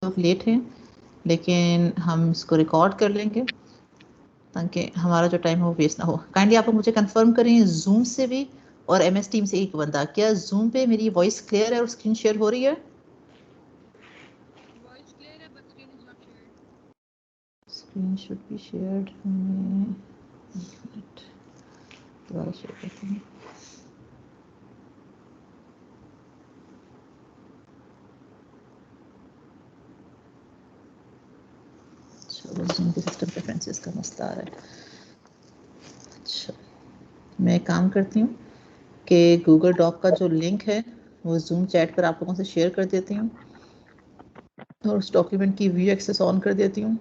Of late हैं, लेकिन हम इसको रिकॉर्ड कर लेंगे ताकि हमारा जो टाइम है वो वेस्ट ना हो। काइंडली आप लोग मुझे कंफर्म करें जूम से भी और MS टीम से एक बंदा, क्या जूम पे मेरी वॉइस क्लियर है और स्क्रीन शेयर हो रही है? Screen should be shared. दोबारा शेयर करते हैं। चलो, जूम के सिस्टम प्रेफरेंसेस का मसला आ रहा है। अच्छा, मैं एक काम करती हूँ कि गूगल डॉक का जो लिंक है वो जूम चैट पर आप लोगों से शेयर कर देती हूँ और उस डॉक्यूमेंट की व्यू एक्सेस ऑन कर देती हूँ।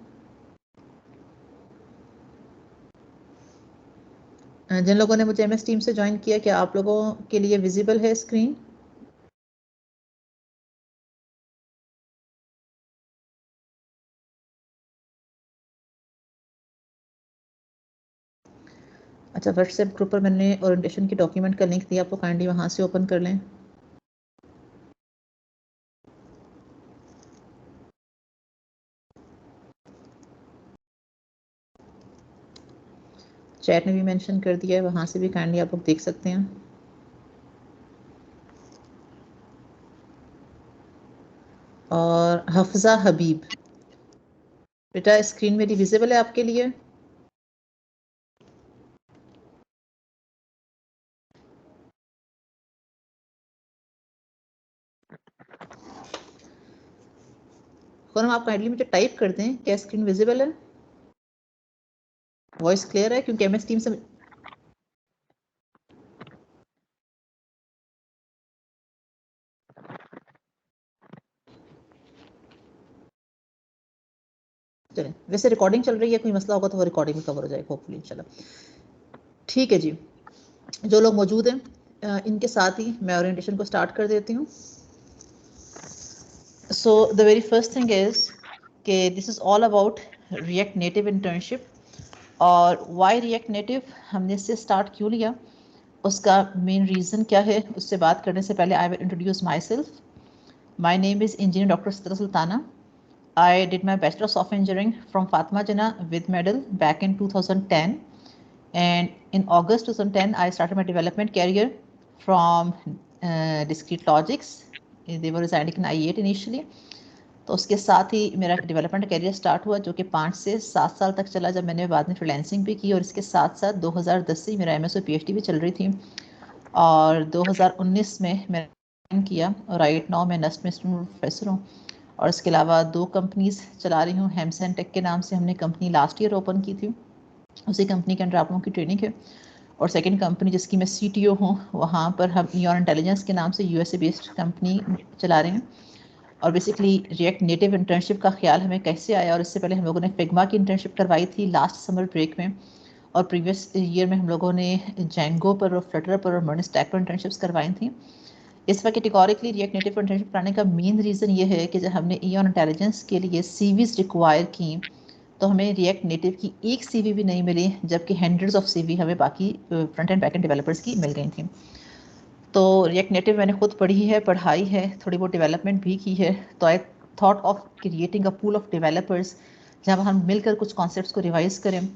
जिन लोगों ने मुझे MS टीम से ज्वाइन किया, क्या आप लोगों के लिए विजिबल है स्क्रीन? अच्छा, व्हाट्सएप ग्रुप पर मैंने ओरिएंटेशन की डॉक्यूमेंट का लिंक दिया, आपको काइंडली वहाँ से ओपन कर लें। चैट में भी मेंशन कर दिया है, वहाँ से भी काइंडली आप लोग देख सकते हैं। और हफ्जा हबीब, बेटा स्क्रीन मेरी विजिबल है आपके लिए? खुरम, आप काइंडली मुझे टाइप कर दें, क्या स्क्रीन विजिबल है, वॉइस क्लियर है? क्योंकि MS टीम से चलें, वैसे रिकॉर्डिंग चल रही है, कोई मसला होगा तो वो रिकॉर्डिंग में कवर हो जाएगा होपफुली इंशाल्लाह। ठीक है जी, जो लोग मौजूद हैं इनके साथ ही मैं ओरिएंटेशन को स्टार्ट कर देती हूँ। So the very first thing is कि this is all about React Native internship. और वाई रिएक्ट नेटिव, हमने इससे स्टार्ट क्यों लिया, उसका मेन रीज़न क्या है, उससे बात करने से पहले I will introduce my self. My name is engineer doctor Sidra Sultana. I did my Bachelor of Software Engineering from Fatima Jinnah with medal back in 2010, and in August 2010 I started my development career from Discrete Logics. They were residing in I8 initially. तो उसके साथ ही मेरा development career start हुआ जो कि 5 से 7 साल तक चला, जब मैंने बाद में फ्रीलांसिंग भी की। और इसके साथ साथ 2010 से मेरा MS और PhD भी चल रही थी और 2019 में मैंने किया। और राइट नाउ मैं नस्ट में प्रोफेसर हूँ और इसके अलावा 2 कंपनीज चला रही हूँ। हेमसन टेक के नाम से हमने कंपनी लास्ट ईयर ओपन की थी, उसी कंपनी के अंडर आप लोगों की ट्रेनिंग है। और सेकंड कंपनी जिसकी मैं CTO हूँ, वहाँ पर हम ईऑन इंटेलिजेंस के नाम से USA बेस्ड कंपनी चला रहे हैं। और बेसिकली रिएक्ट नेटिव इंटर्नशिप का ख्याल हमें कैसे आया, और इससे पहले हम लोगों ने फिग्मा की इंटर्नशिप करवाई थी लास्ट समर ब्रेक में, और प्रीवियस ईयर में हम लोगों ने जैंगो पर और फ्लटर पर और मर्न स्टैक पर इंटर्नशिप्स करवाई थी। इस वक्त कैटेगोरिकली रिएक्ट नेटिव इंटर्नशिप कराने का मेन रीज़न ये है कि जब हमने ईऑन इंटेलिजेंस के लिए CVs रिक्वायर की तो हमें रिएक्ट नेटिव की एक CV भी नहीं मिली, जबकि हंड्रेड्स ऑफ CV हमें बाकी front end back and developers की मिल गई थी। तो रिएक्ट नेटिव मैंने खुद पढ़ी है, पढ़ाई है, थोड़ी बहुत डेवलपमेंट भी की है। तो I thought of creating a pool of developers जहाँ हम मिलकर कुछ कॉन्सेप्ट्स को रिवाइज करें।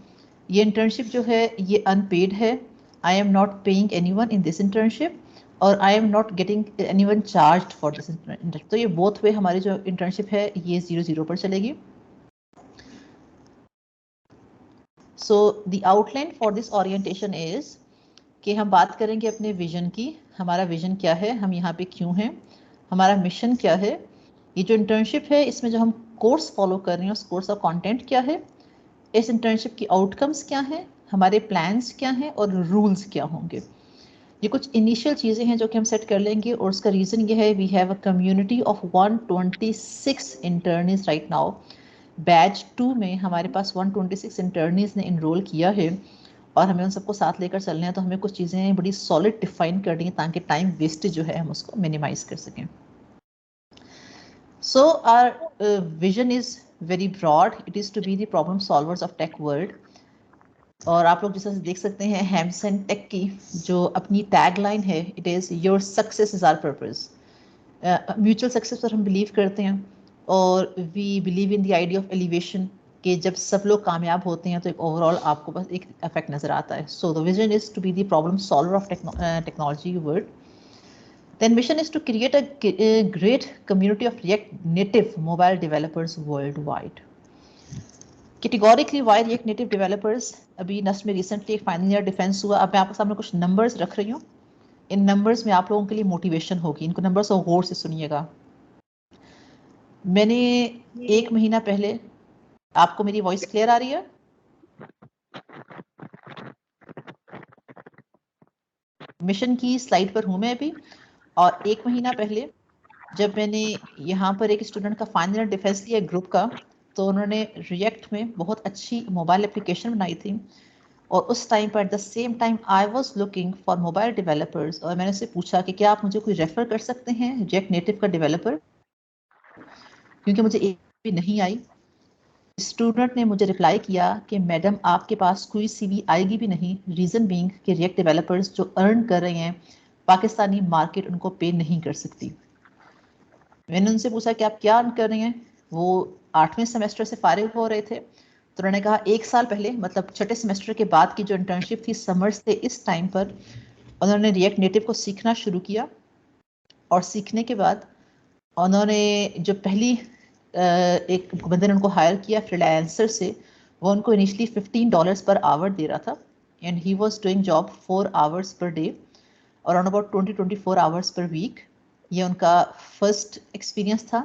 ये इंटर्नशिप जो है ये अनपेड है। I am not paying anyone in this internship और I am not getting anyone charged for this internship. तो ये बोथ वे हमारी जो इंटर्नशिप है ये 0-0 पर चलेगी। So the outline for this orientation is कि हम बात करेंगे अपने विजन की। हमारा विजन क्या है, हम यहाँ पे क्यों हैं, हमारा मिशन क्या है, ये जो इंटर्नशिप है इसमें जो हम कोर्स फॉलो कर रहे हैं उस कोर्स का कंटेंट क्या है, इस इंटर्नशिप की आउटकम्स क्या हैं, हमारे प्लान्स क्या हैं और रूल्स क्या होंगे। ये कुछ इनिशियल चीज़ें हैं जो कि हम सेट कर लेंगे। और उसका रीज़न ये है, we have a community of 126 internees right now. Batch 2 में हमारे पास 126 इंटर्नीज ने इनरोल किया है और हमें उन सबको साथ लेकर चलना है। तो हमें कुछ चीज़ें बड़ी सॉलिड डिफाइन करनी है ताकि टाइम वेस्ट जो है हम उसको मिनिमाइज कर सकें। So our vision is very broad, it is to be the problem solvers of tech world. और आप लोग जैसे देख सकते हैं हेमसन टेक की जो अपनी टैगलाइन है, it is your success is our purpose. Mutual success पर हम बिलीव करते हैं और we believe in the idea of elevation कि जब सब लोग कामयाब होते हैं तो एक ओवरऑल आपको बस एक इफेक्ट नजर आता है. So the vision is to be the problem solver of technology world. Then mission is to create a great community of React native mobile developers worldwide. Categorically, why React native developers? अभी Nernst में recently एक final year defence हुआ. अब मैं आपके सामने कुछ numbers रख रही हूँ. इन नंबर्स में आप लोगों के लिए मोटिवेशन होगी. इनको नंबर्स और गौर से सुनिएगा. मैंने 1 महीना पहले, आपको मेरी वॉइस क्लियर आ रही है? मिशन की स्लाइड पर हूं मैं अभी. और 1 महीना पहले जब मैंने यहाँ पर एक स्टूडेंट का फाइनल ईयर डिफेंस लिया ग्रुप का, तो उन्होंने रिएक्ट में बहुत अच्छी मोबाइल एप्लीकेशन बनाई थी. और उस टाइम पर at the same time I was looking for mobile developers. और मैंने उससे पूछा कि क्या आप मुझे कोई रेफर कर सकते हैं रिएक्ट नेटिव का डेवलपर, क्योंकि मुझे एक भी नहीं आई. स्टूडेंट ने मुझे रिप्लाई किया कि मैडम आपके पास कोई सीवी आएगी भी नहीं. रीज़न बीइंग कि रिएक्ट डेवलपर्स जो अर्न कर रहे हैं पाकिस्तानी मार्केट उनको पे नहीं कर सकती. मैंने उनसे पूछा कि आप क्या अर्न कर रहे हैं. वो 8वें सेमेस्टर से फारिग हो रहे थे. तो उन्होंने कहा 1 साल पहले, मतलब छठे सेमेस्टर के बाद की जो इंटर्नशिप थी समर्स से, इस टाइम पर उन्होंने रिएक्ट नेटिव को सीखना शुरू किया. और सीखने के बाद उन्होंने जो पहली एक बंदे ने उनको हायर किया फ्रीलांसर से, वो उनको इनिशियली $15 पर आवर दे रहा था. And he was doing job 4 hours per day और around about 24 hours per week. ये उनका फर्स्ट एक्सपीरियंस था.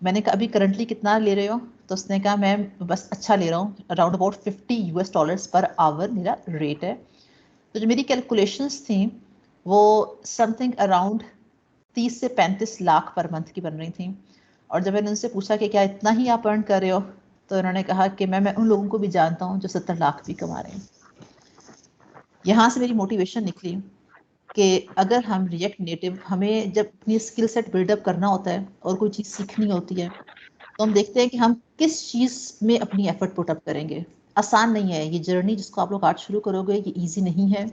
मैंने कहा अभी करंटली कितना ले रहे हो? तो उसने कहा मैं बस अच्छा ले रहा हूँ, अराउंड अबाउट $50 पर आवर मेरा रेट है. तो जो मेरी कैलकुलेशंस थी वो समथिंग अराउंड 30 से 35 लाख पर मंथ की बन रही थी. और जब मैंने उनसे पूछा कि क्या इतना ही आप अर्न कर रहे हो, तो उन्होंने कहा कि मैं उन लोगों को भी जानता हूँ जो 70 लाख भी कमा रहे हैं. यहाँ से मेरी मोटिवेशन निकली कि अगर हम रिएक्ट नेटिव, हमें जब अपनी स्किल सेट बिल्डअप करना होता है और कोई चीज़ सीखनी होती है, तो हम देखते हैं कि हम किस चीज़ में अपनी एफर्ट पुट अप करेंगे. आसान नहीं है ये जर्नी जिसको आप लोग आज शुरू करोगे, ये ईजी नहीं है.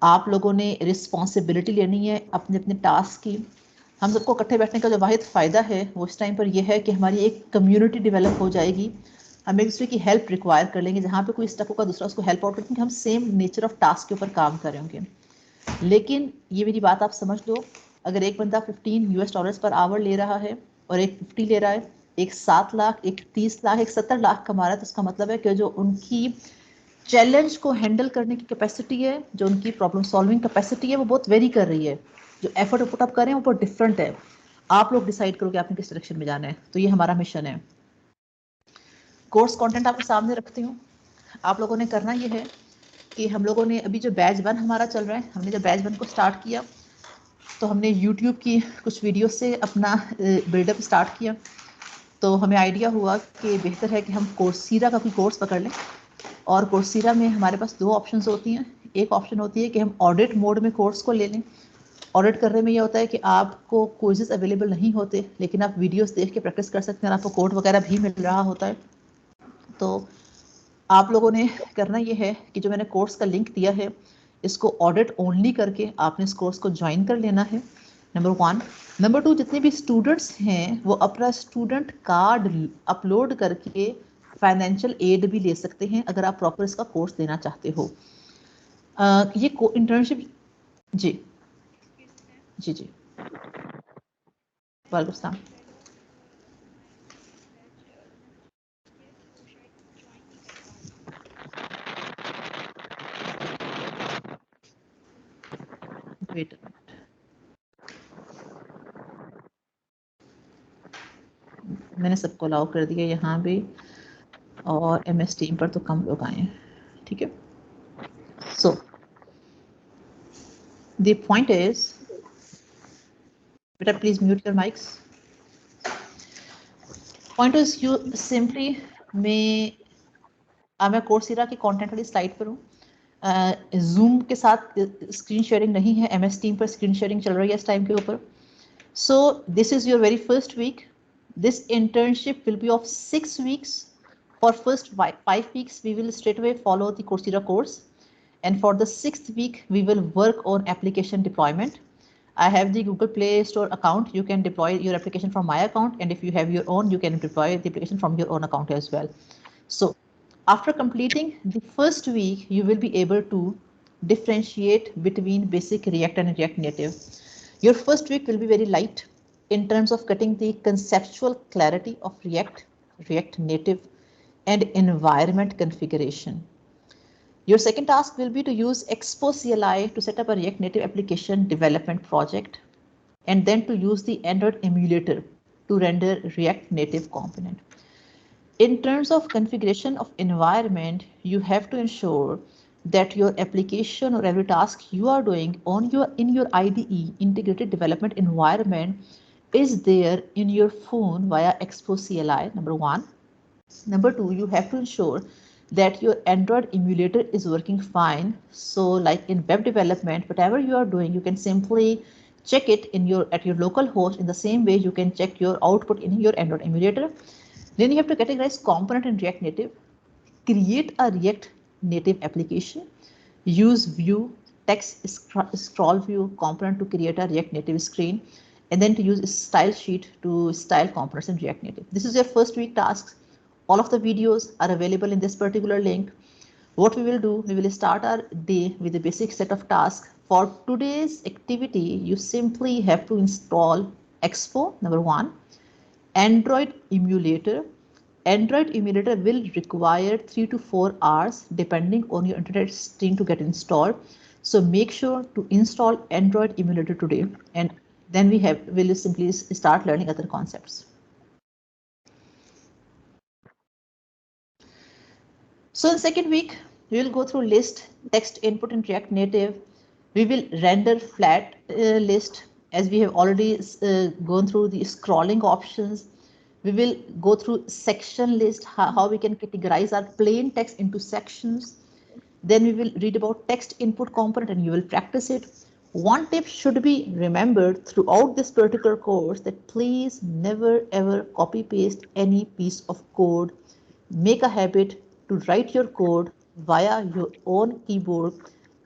आप लोगों ने रिस्पॉन्सिबिलिटी लेनी है अपने अपने टास्क की. हम सबको इकट्ठे बैठने का जो वाहिद फ़ायदा है वो इस टाइम पर यह है कि हमारी एक कम्युनिटी डेवलप हो जाएगी. हम एक दूसरे की हेल्प रिक्वायर कर लेंगे. जहाँ पे कोई स्टक होगा दूसरा उसको हेल्प आउट करेंगे. हम सेम नेचर ऑफ टास्क के ऊपर काम कर रहे होंगे. लेकिन ये मेरी बात आप समझ लो, अगर एक बंदा $15 पर आवर ले रहा है और एक 50 ले रहा है, एक 7 लाख, एक 30 लाख, एक 70 लाख कमा रहा है, तो उसका मतलब है कि जो उनकी चैलेंज को हैंडल करने की कैपेसिटी है, जो उनकी प्रॉब्लम सॉल्विंग कैपेसिटी है, वो बहुत वेरी कर रही है. जो एफर्ट पुट अप कर रहे हैं वो बहुत डिफरेंट है. आप लोग डिसाइड करो कि आपने किस डायरेक्शन में जाना है. तो ये हमारा मिशन है. कोर्स कंटेंट आपके सामने रखती हूँ. आप लोगों ने करना ये है कि हम लोगों ने अभी जो बैच 1 हमारा चल रहा है, हमने जब बैच 1 को स्टार्ट किया तो हमने यूट्यूब की कुछ वीडियो से अपना बिल्डअप स्टार्ट किया. तो हमें आइडिया हुआ कि बेहतर है कि हम कोर्सेरा का कोई कोर्स पकड़ लें. और कोर्सेरा में हमारे पास 2 ऑप्शंस होती हैं. एक ऑप्शन होती है कि हम ऑडिट मोड में कोर्स को ले लें. ऑडिट करने में ये होता है कि आपको क्विज़ेस अवेलेबल नहीं होते, लेकिन आप वीडियोस देख के प्रैक्टिस कर सकते हैं और आपको कोड वगैरह भी मिल रहा होता है. तो आप लोगों ने करना ये है कि जो मैंने कोर्स का लिंक दिया है, इसको ऑडिट ओनली करके आपने इस कोर्स को ज्वाइन कर लेना है. नंबर 1. नंबर 2, जितने भी स्टूडेंट्स हैं वो अपना स्टूडेंट कार्ड अपलोड करके फाइनेंशियल एड भी ले सकते हैं अगर आप प्रॉपर इसका कोर्स लेना चाहते हो. ये इंटर्नशिप. जी जी जी, वालेकुम सलाम. वेट, मैंने सबको अलाउ कर दिया यहाँ भी, और MS टीम पर तो कम लोग आए हैं. ठीक है. सो द पॉइंट इज, बेटा please mute your mics. Point is you simply, मैं कोर्सेरा की कंटेंट वाली स्लाइड पर हूँ. जूम के साथ स्क्रीन शेयरिंग नहीं है, MS टीम पर स्क्रीन शेयरिंग चल रही है इस टाइम के ऊपर. So this is your very first week. This internship will be of 6 weeks. For first 5 weeks, we will straight away follow the Coursera course, and for the 6th week, we will work on application deployment. I have the Google Play Store account. You can deploy your application from my account, and if you have your own, you can deploy the application from your own account as well. So after completing the first week, you will be able to differentiate between basic React and React Native. Your first week will be very light in terms of getting the conceptual clarity of React, React Native, and environment configuration. Your second task will be to use Expo CLI to set up a React Native application development project, and then to use the Android emulator to render React Native component. In terms of configuration of environment, you have to ensure that your application or every task you are doing in your IDE integrated development environment is there in your phone via Expo CLI, number one. Number two, you have to ensure that your Android emulator is working fine. So like in web development, whatever you are doing, you can simply check it at your local host. In the same way, you can check your output in your Android emulator. Then you have to categorize component in React Native, create a React Native application, use view, text scroll view component to create a React Native screen, and then to use style sheet to style components in React Native. This is your first week tasks. All of the videos are available in this particular link. What we will do, we will start our day with a basic set of tasks. For today's activity, you simply have to install Expo, number one, Android emulator. Android emulator will require 3 to 4 hours depending on your internet stream to get installed. So make sure to install Android emulator today, and then we'll simply start learning other concepts. So in second week, we will go through list, text input in React Native. We will render flat list, as we have already gone through the scrolling options. We will go through section list, how we can categorize our plain text into sections. Then we will read about text input component and you will practice it. One tip should be remembered throughout this particular course, that please never ever copy paste any piece of code. Make a habit to write your code via your own keyboard,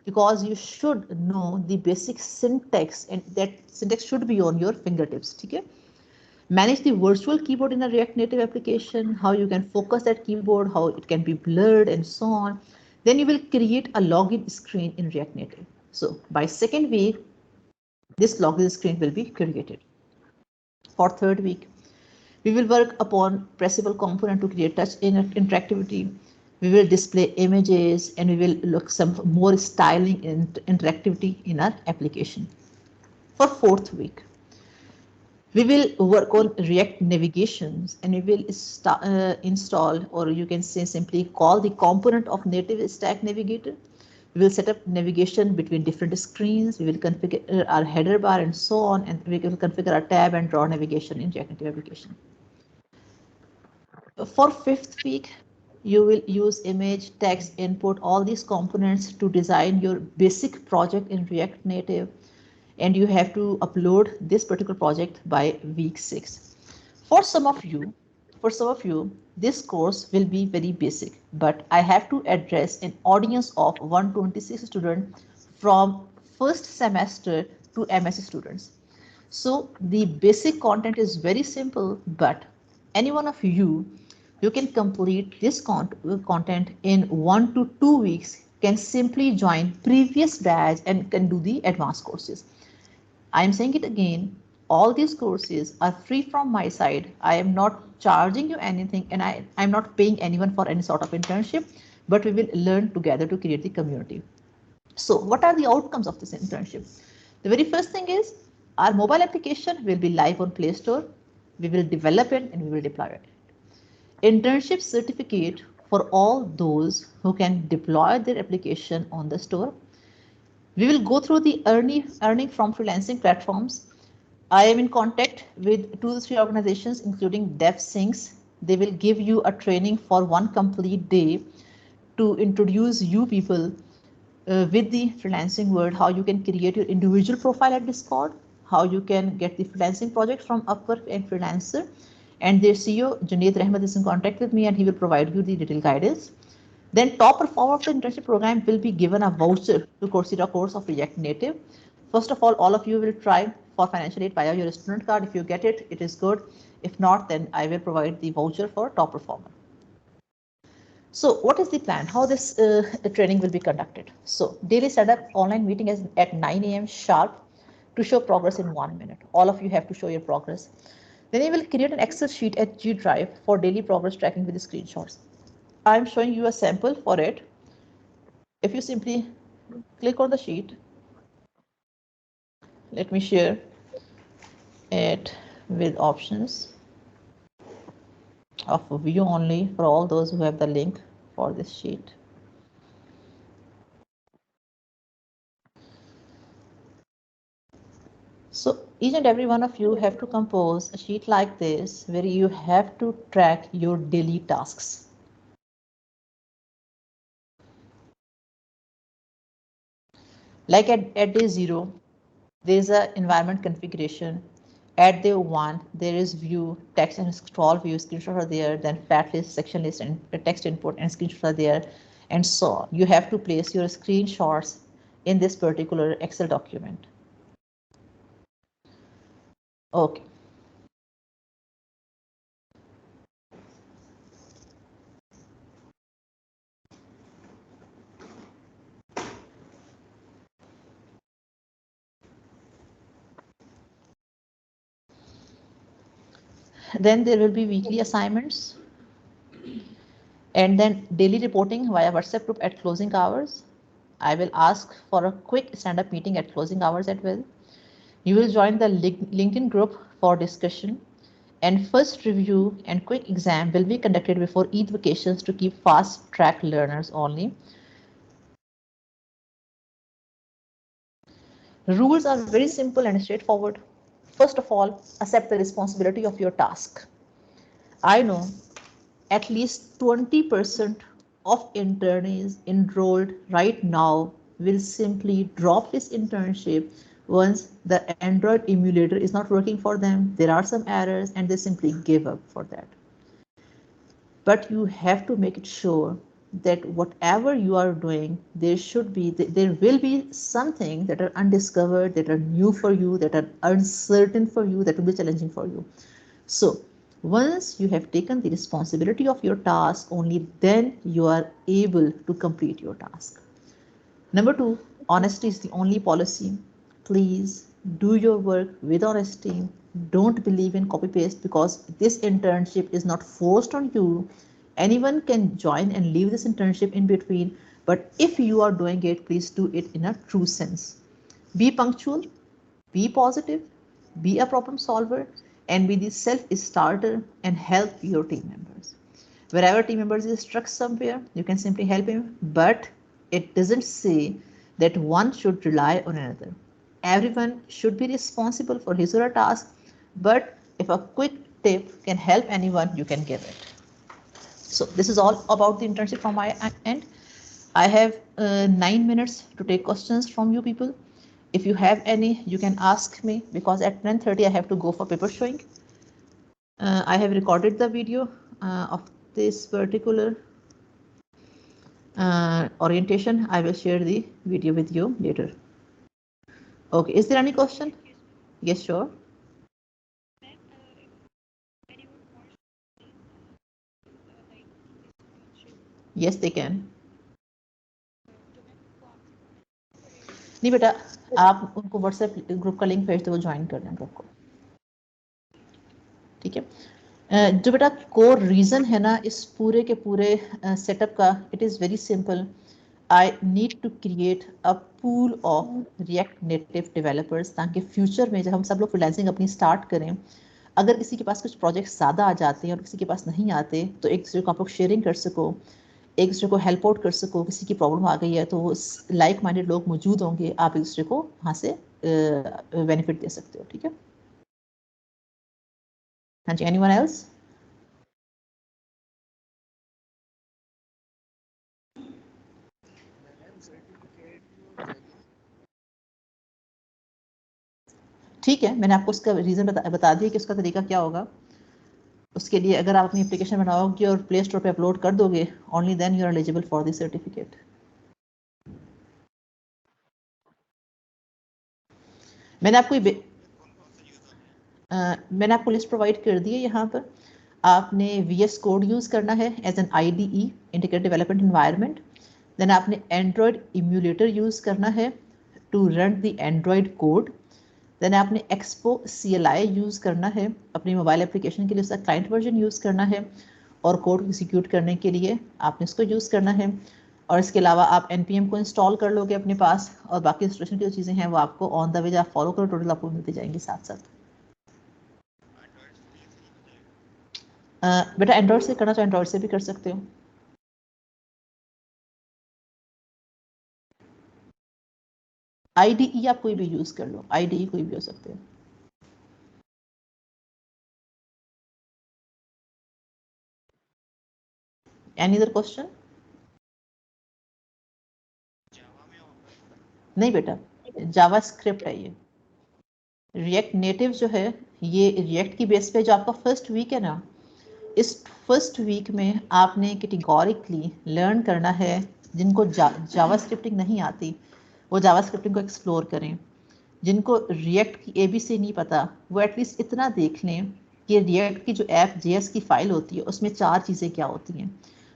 because you should know the basic syntax, and that syntax should be on your fingertips. Okay? Manage the virtual keyboard in a React Native application, how you can focus that keyboard, how it can be blurred, and so on. Then you will create a login screen in React Native. So by second week, this login screen will be created. For third week, we will work upon pressable component to create touch interactivity. We will display images and we will look some more styling and interactivity in our application. For fourth week, we will work on React navigations and we will install, or you can say simply call the component of native stack navigator. We will set up navigation between different screens. We will configure our header bar and so on, and we will configure our tab and draw navigation in React Native application. For fifth week, you will use image, text, input, all these components to design your basic project in React Native. And you have to upload this particular project by week 6. For some of you, this course will be very basic, but I have to address an audience of 126 students from first semester to MSc students. So the basic content is very simple, but any one of you can complete this content in 1 to 2 weeks, can simply join previous batch and can do the advanced courses. I am saying it again, all these courses are free from my side. I am not charging you anything, and I am not paying anyone for any sort of internship, but we will learn together to create the community. So what are the outcomes of this internship? The very first thing is our mobile application will be live on Play Store. We will develop it and we will deploy it. Internship certificate for all those who can deploy their application on the store. We will go through the earning from freelancing platforms. I am in contact with 2 to 3 organizations, including DevSyncs. They will give you a training for 1 complete day to introduce you people with the freelancing world, how you can create your individual profile at Discord, how you can get the freelancing project from Upwork and Freelancer. And their CEO, Junaid Rahmat, is in contact with me and he will provide you the detailed guidance. Then top performer of the internship program will be given a voucher to Coursera course of React Native First of all of you will try for financial aid via your student card. If you get it, it is good. If not, then I will provide the voucher for top performer. So what is the plan? How this training will be conducted? So daily setup online meeting is at 9 a.m. sharp to show progress in 1 minute. All of you have to show your progress. Then you will create an Excel sheet at G Drive for daily progress tracking with the screenshots. I'm showing you a sample for it. If you simply click on the sheet, let me share it with options of view only for all those who have the link for this sheet. So each and every one of you have to compose a sheet like this where you have to track your daily tasks. Like at day 0, there is an environment configuration. At day 1, there is view, text and scroll view, screenshots are there, then fact list, section list, and text input and screenshots are there, and so on. You have to place your screenshots in this particular Excel document. Okay. Then there will be weekly assignments, and then daily reporting via WhatsApp group at closing hours. I will ask for a quick stand-up meeting at closing hours as well. You will join the LinkedIn group for discussion, and first review and quick exam will be conducted before Eid vacations to keep fast-track learners only. Rules are very simple and straightforward. First of all, accept the responsibility of your task. I know at least 20% of internees enrolled right now will simply drop this internship once the Android emulator is not working for them. There are some errors and they simply give up for that. But you have to make it sure that whatever you are doing, there will be something that are undiscovered, that are new for you, that are uncertain for you, that will be challenging for you. So once you have taken the responsibility of your task, only then you are able to complete your task. Number 2, honesty is the only policy. Please do your work with honesty. Don't believe in copy paste, because this internship is not forced on you. Anyone can join and leave this internship in between, but if you are doing it, please do it in a true sense. Be punctual, be positive, be a problem solver, and be the self-starter and help your team members. Wherever team members is stuck somewhere, you can simply help him, but it doesn't say that one should rely on another. Everyone should be responsible for his or her task, but if a quick tip can help anyone, you can give it. So this is all about the internship from my end. I have 9 minutes to take questions from you people. If you have any, you can ask me, because at 10:30 I have to go for paper showing. I have recorded the video of this particular orientation. I will share the video with you later. Okay, is there any question? Yes, sure. Yes, they can. नहीं बेटा, आप उनको WhatsApp group का link भेज दो, वो join कर दें ग्रुप को. ठीक है. जो बेटा कोर रीजन है ना इस पूरे के पूरे सेटअप का, it is very simple. I need to create a pool of React Native developers, ताकि फ्यूचर में जब हम सब लोग फ्रीलांसिंग अपनी स्टार्ट करें, अगर किसी के पास कुछ प्रोजेक्ट ज़्यादा आ जाते हैं और किसी के पास नहीं आते, तो एक दूसरे को आप लोग शेयरिंग कर सको, एक दूसरे को हेल्प आउट कर सको. किसी की प्रॉब्लम आ गई है तो लाइक माइंडेड लोग मौजूद होंगे, आप एक दूसरे को वहाँ से बेनिफिट दे सकते हो. ठीक है. हाँ जी, एनीवन एल्स? ठीक है, मैंने आपको उसका रीज़न बता दिया कि उसका तरीका क्या होगा. उसके लिए अगर आप अपनी एप्लीकेशन बनाओगे और प्ले स्टोर पे अपलोड कर दोगे, only then you are eligible for this certificate. मैंने आपको लिस्ट प्रोवाइड कर दी है यहाँ पर। आपने VS कोड यूज़ करना है as an IDE, integrated development environment. Then आपने एंड्रॉयड इम्यूलेटर यूज़ करना है to run the android code. Then आपने एक्सपो CLI यूज़ करना है अपनी मोबाइल एप्लीकेशन के लिए, उसका क्लाइंट वर्जन यूज़ करना है और कोड एग्जीक्यूट करने के लिए आपने इसको यूज़ करना है। और इसके अलावा आप NPM को इंस्टॉल कर लोगे अपने पास, और बाकी इंस्टॉलेशन की जो चीज़ें हैं वो आपको ऑन द वे आप फॉलो करो, टोटल आपको मिलती जाएंगी साथ साथ। बेटा एंड्रॉयड से करना तो एंड्रॉयड से भी कर सकते हो। IDE आप कोई भी यूज़ कर लो, IDE कोई भी हो सकते हो। Any other question? नहीं बेटा, जावा स्क्रिप्ट है ये। रिएक्ट नेटिव जो है ये रिएक्ट की बेस पे जो आपका फर्स्ट वीक है ना, इस फर्स्ट वीक में आपने कैटेगोरिकली लर्न करना है। जिनको जावा स्क्रिप्टिंग नहीं आती वो जावा स्क्रिप्टिंग को एक्सप्लोर करें। जिनको रिएक्ट की ABC नहीं पता वो एटलीस्ट इतना देख लें कि रिएक्ट की जो ऐप JS की फाइल होती है उसमें 4 चीज़ें क्या होती हैं।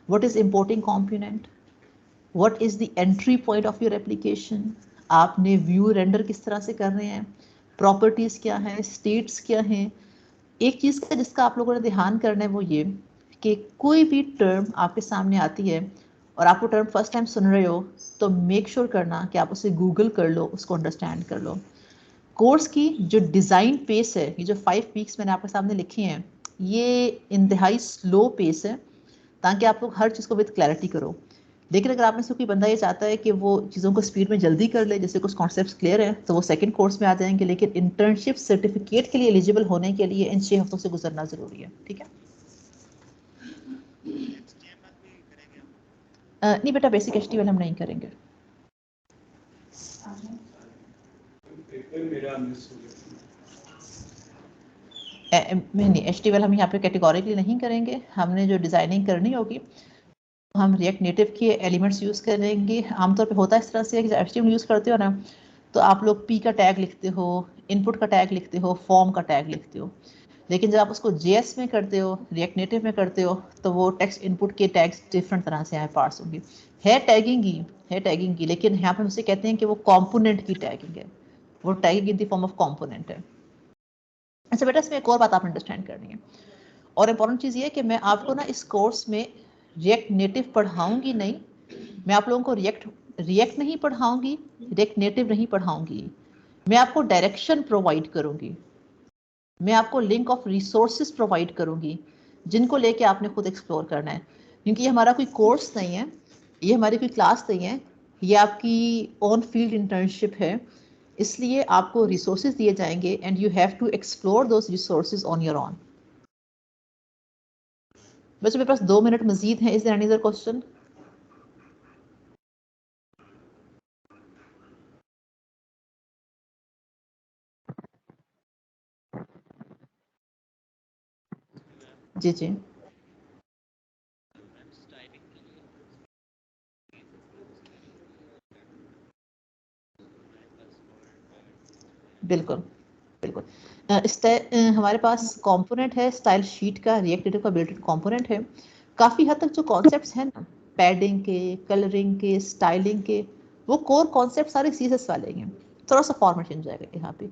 What is importing component, what is the entry point of your application, आपने व्यू रेंडर किस तरह से कर रहे हैं, प्रॉपर्टीज़ क्या हैं, स्टेट्स क्या हैं। एक चीज़ का जिसका आप लोगों ने ध्यान करना है वो ये कि कोई भी टर्म आपके सामने आती है और आप वो टर्म फर्स्ट टाइम सुन रहे हो तो मेक श्योर करना कि आप उसे गूगल कर लो, उसको अंडरस्टैंड कर लो। कोर्स की जो डिज़ाइन पेस है, ये जो 5 वीक्स मैंने आपके सामने लिखे हैं, ये इंतहाई स्लो पेस है ताकि आप लोग हर चीज़ को विद क्लैरिटी करो। लेकिन अगर आप में से कोई बंदा ये चाहता है कि वो चीज़ों को स्पीड में जल्दी कर ले, जैसे कुछ कॉन्सेप्ट्स क्लियर हैं तो वो सेकंड कोर्स में आ जाएंगे, लेकिन इंटर्नशिप सर्टिफिकेट के लिए एलिजिबल होने के लिए इन 6 हफ्तों से गुजरना ज़रूरी है। ठीक है? नहीं बेटा, बेसिक HTML हम नहीं करेंगे। नहीं, HTML हम यहाँ पे कैटेगोरिकली नहीं करेंगे। हमने जो डिज़ाइनिंग करनी होगी हम रिएक्ट नेटिव के एलिमेंट्स यूज़ करेंगे। आमतौर पे होता है इस तरह से कि जब HTML यूज़ करते हो ना तो आप लोग P का टैग लिखते हो, इनपुट का टैग लिखते हो, फॉर्म का टैग लिखते हो। लेकिन जब आप उसको JS में करते हो, रिएक्ट नेटिव में करते हो, तो वो टेक्स्ट इनपुट के टैग्स डिफरेंट तरह से यहाँ पार्ट्स होंगे। है टैगिंग की, लेकिन यहाँ पे हम उसे कहते हैं कि वो कॉम्पोनेंट की टैगिंग है, वो tagging in the form of component है। अच्छा बेटा, इसमें एक और बात आप अंडरस्टैंड करनी है, और इम्पॉर्टेंट चीज़ ये है कि मैं आपको ना इस कोर्स में रिएक्ट नेटिव पढ़ाऊंगी नहीं। मैं आप लोगों को रिएक्ट नहीं पढ़ाऊंगी, रिएक्ट नेटिव नहीं पढ़ाऊंगी। मैं आपको डायरेक्शन प्रोवाइड करूंगी, मैं आपको लिंक ऑफ रिसोर्सेज प्रोवाइड करूंगी जिनको लेके आपने खुद एक्सप्लोर करना है। क्योंकि ये हमारा कोई कोर्स नहीं है, ये हमारी कोई क्लास नहीं है, ये आपकी ऑन फील्ड इंटर्नशिप है। इसलिए आपको रिसोर्सेज दिए जाएंगे and you have to explore those resources on your own. बच्चों मेरे पास 2 मिनट मजीद हैं। Is there any other question? जी जी बिल्कुल बिल्कुल। हमारे पास कंपोनेंट है स्टाइल शीट का, रिएक्ट नेटिव का बिल्ट इन कंपोनेंट है। काफ़ी हद तक जो कॉन्सेप्ट्स हैं ना, पैडिंग के, कलरिंग के, स्टाइलिंग के, वो कोर कॉन्सेप्ट सारे CSS वाले हैं। थोड़ा सा फॉर्मेट चेंज जाएगा यहाँ पे।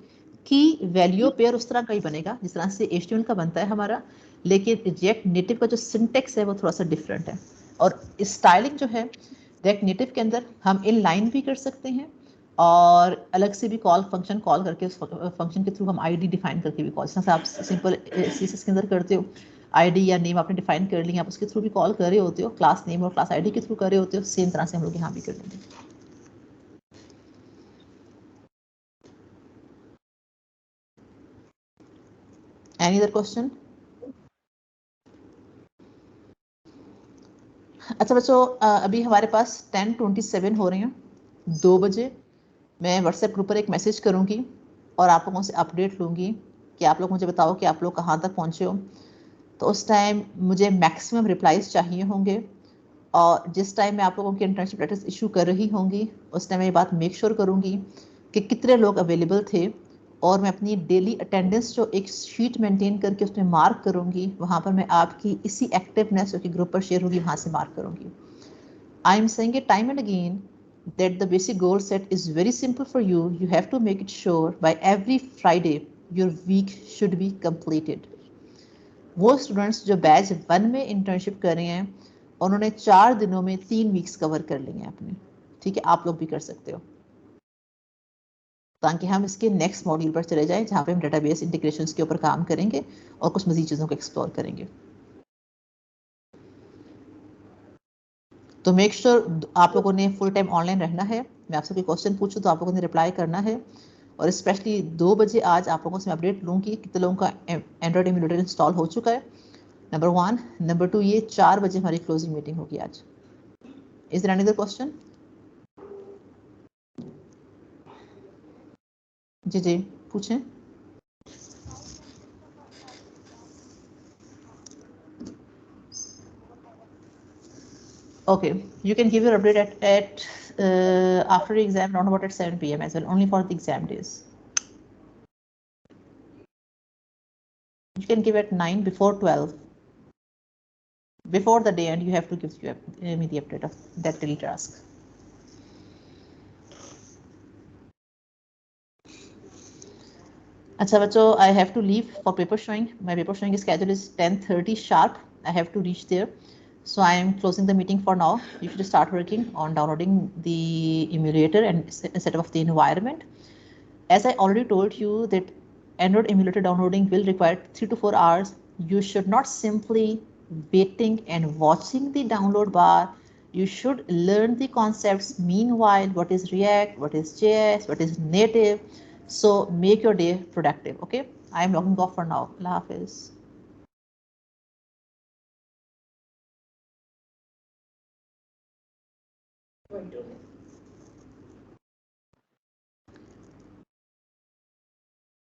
की वैल्यू पेयर उस तरह का ही बनेगा जिस तरह से HTML का बनता है हमारा, लेकिन रिएक्ट नेटिव का जो सिंटेक्स है वो थोड़ा सा डिफरेंट है। और स्टाइलिंग जो है रिएक्ट नेटिव के अंदर हम इन लाइन भी कर सकते हैं और अलग से भी फंक्शन कॉल करके उस फंक्शन के थ्रू हम ID डिफाइन करके भी कॉल, जैसे आप सिंपल CSS के अंदर करते हो, ID या नेम आपने डिफाइन कर लिया, आप उसके थ्रू भी कॉल कर रहे होते हो, क्लास नेम और क्लास ID के थ्रू कर रहे होते हो, सेम तरह से हम लोग यहाँ भी कर लेंगे। Any other question? अच्छा बच्चों, अभी हमारे पास 10:27 हो रहे हैं। 2 बजे मैं व्हाट्सएप ग्रुप पर एक मैसेज करूँगी और आप लोगों से अपडेट लूँगी कि आप लोग मुझे बताओ कि आप लोग कहाँ तक पहुँचे हो। तो उस टाइम मुझे मैक्सिमम रिप्लाइज चाहिए होंगे, और जिस टाइम मैं आप लोगों की इंटर्नशिप लेटर्स इशू कर रही होंगी उस टाइम मैं ये बात मेक श्योर करूँगी कि कितने लोग अवेलेबल थे और मैं अपनी डेली अटेंडेंस जो एक शीट मेंटेन करके उसमें मार्क करूंगी, वहां पर मैं आपकी इसी एक्टिवनेस जो कि ग्रुप पर शेयर होगी वहां से मार्क करूंगी. I am saying it time and again that the basic goal set is very simple for you. You have to make it sure by every Friday your week should be completed. वो students जो batch 1 में internship कर रहे हैं उन्होंने 4 दिनों में 3 weeks cover कर लिए हैं अपने. ठीक है, आप लोग भी कर सकते हो, ताकि हम इसके नेक्स्ट मॉड्यूल पर चले जाएं जहां पे हम डेटाबेस इंटीग्रेशंस के ऊपर काम करेंगे और कुछ मजीद चीज़ों को एक्सप्लोर करेंगे. तो मेक श्योर आप लोगों ने फुल टाइम ऑनलाइन रहना है. मैं आपसे कोई क्वेश्चन पूछूं तो आप लोगों ने रिप्लाई करना है. और स्पेशली 2 बजे आज आप लोगों से मैं अपडेट लूँगी कितने लोगों का एंड्रॉइड एमुलेटर इंस्टॉल हो चुका है, नंबर 1. नंबर 2, ये 4 बजे हमारी क्लोजिंग मीटिंग होगी आज. Is there any other question? जी जी पूछें. Okay, you can give your update at after the exam, around about at 7 p.m. as well, only for the exam days. You can give at 9 before 12. Before the day end, you have to give me the update of that daily task. अच्छा बच्चों, I have to leave for paper showing. My paper showing schedule is 10:30 sharp. I have to reach there. So I am closing the meeting for now. You should start working on downloading the emulator and setup of the environment. As I already told you that Android emulator downloading will require 3 to 4 hours. You should not simply waiting and watching the download bar. You should learn the concepts. Meanwhile, what is React, what is JS, what is native. So make your day productive. Okay, I am logging off for now. Allah Hafiz.